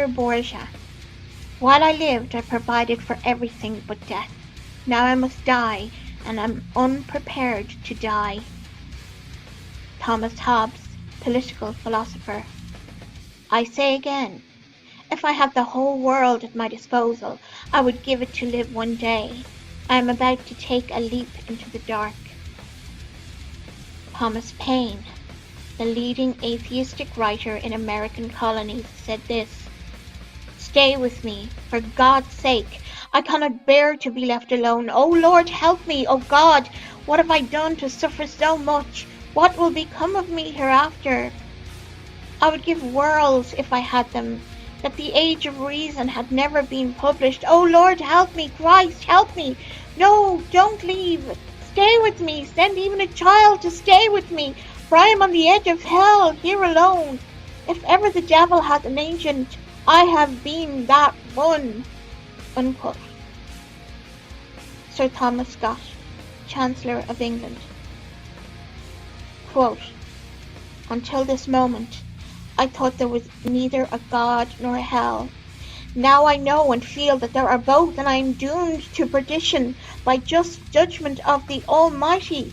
Caesar Borgia. While I lived, I provided for everything but death. Now I must die, and I'm unprepared to die. Thomas Hobbes, political philosopher. I say again, if I had the whole world at my disposal, I would give it to live one day. I am about to take a leap into the dark. Thomas Paine, the leading atheistic writer in American colonies, said this: "Stay with me, for God's sake. I cannot bear to be left alone. O Lord, help me. O God, what have I done to suffer so much? What will become of me hereafter? I would give worlds, if I had them, that the Age of Reason had never been published. O Lord, help me. Christ, help me. No, don't leave. Stay with me. Send even a child to stay with me, for I am on the edge of hell, here alone. If ever the devil had an agent, I have been that one." Unquote. Sir Thomas Scott, Chancellor of England. Quote, "Until this moment, I thought there was neither a God nor a hell. Now I know and feel that there are both, and I am doomed to perdition by just judgment of the Almighty."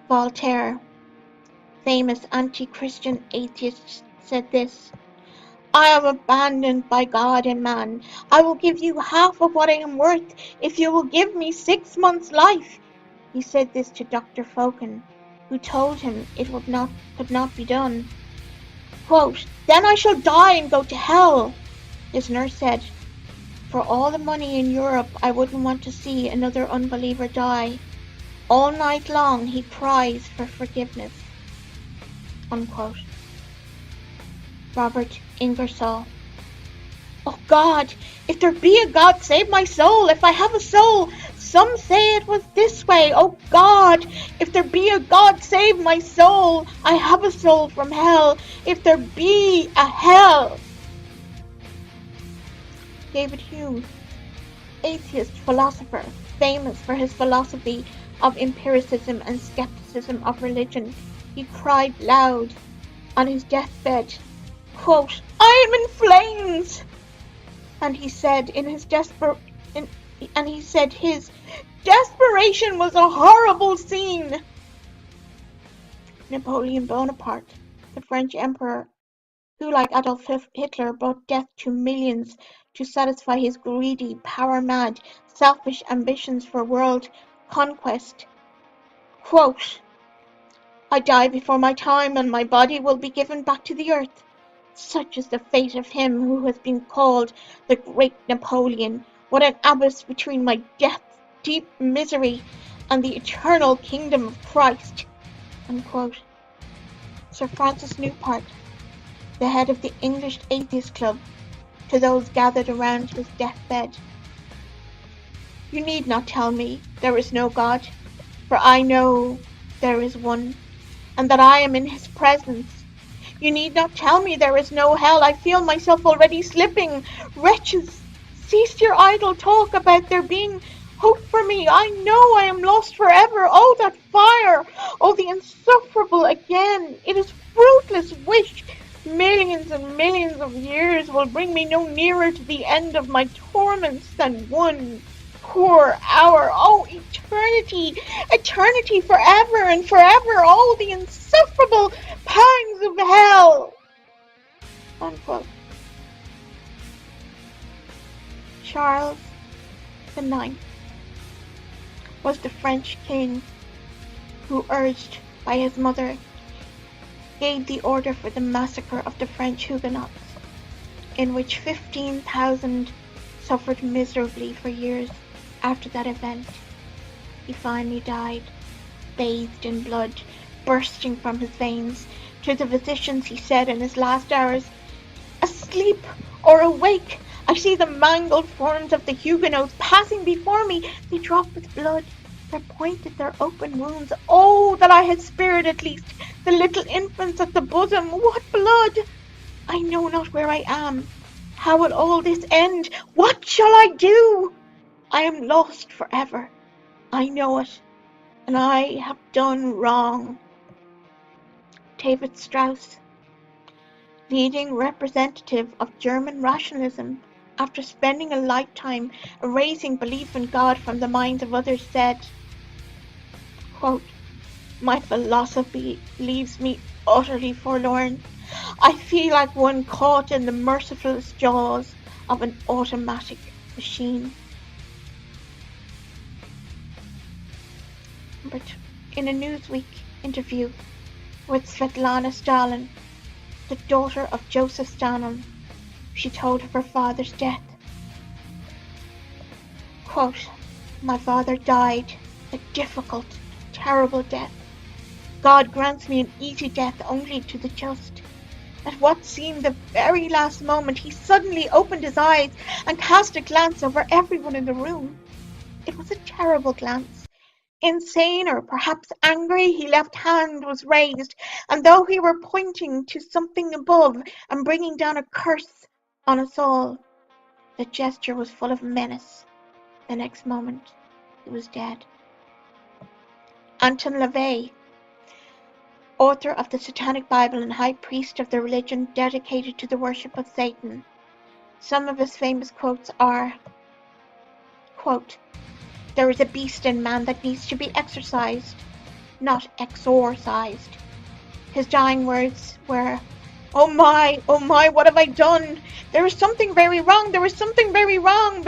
Voltaire, famous anti-Christian atheist, said this: "I am abandoned by God and man. I will give you half of what I am worth if you will give me 6 months' life." He said this to Dr. Foucan, who told him it could not be done. Quote, "Then I shall die and go to hell." His nurse said, "For all the money in Europe, I wouldn't want to see another unbeliever die. All night long he cries for forgiveness." Unquote. Robert Ingersoll. "Oh God, if there be a God, save my soul. If I have a soul, some say it was this way. Oh God, if there be a God, save my soul. I have a soul from hell. If there be a hell." David Hume, atheist philosopher, famous for his philosophy of empiricism and skepticism of religion. He cried loud on his deathbed, quote, "I am in flames." And he said his desperation was a horrible scene. Napoleon Bonaparte, the French emperor, who, like Adolf Hitler, brought death to millions to satisfy his greedy, power-mad, selfish ambitions for world conquest. Quote, "I die before my time, and my body will be given back to the earth. Such is the fate of him who has been called the great Napoleon. What an abyss between my deep misery and the eternal kingdom of Christ." Unquote. Sir Francis Newport, the head of the English Atheist Club, to those gathered around his deathbed: "You need not tell me there is no God, for I know there is one, and that I am in his presence. You need not tell me there is no hell. I feel myself already slipping. Wretches, cease your idle talk about there being hope for me. I know I am lost forever. Oh, that fire! Oh, the insufferable again! It is fruitless wish. Millions and millions of years will bring me no nearer to the end of my torments than one poor hour. Oh, eternity! Eternity forever and forever! Oh, the insufferable pangs of hell!" Unquote. Charles IX was the French king who, urged by his mother, gave the order for the massacre of the French Huguenots, in which 15,000 suffered miserably for years. After that event, he finally died, bathed in blood, bursting from his veins. To the physicians he said in his last hours, "Asleep or awake, I see the mangled forms of the Huguenots passing before me. They drop with blood. They're pointed, their open wounds. Oh, that I had spared at least the little infants at the bosom. What blood! I know not where I am. How will all this end? What shall I do? I am lost forever. I know it, and I have done wrong." David Strauss. leading representative of German rationalism, after spending a lifetime erasing belief in God from the minds of others, said, quote, "My philosophy leaves me utterly forlorn. I feel like one caught in the merciless jaws of an automatic machine." But in a Newsweek interview with Svetlana Stalin, the daughter of Joseph Stalin, she told of her father's death. Quote, "My father died a difficult, terrible death. God grants me an easy death only to the just. At what seemed the very last moment, he suddenly opened his eyes and cast a glance over everyone in the room. It was a terrible glance. Insane or perhaps angry, his left hand was raised, and though he were pointing to something above and bringing down a curse on us all, the gesture was full of menace. The next moment, he was dead." Anton LaVey, author of the Satanic Bible and high priest of the religion dedicated to the worship of Satan. Some of his famous quotes are, quote, "There is a beast in man that needs to be exorcised, not exorcised." His dying words were, oh my, what have I done? There is something very wrong, there is something very wrong."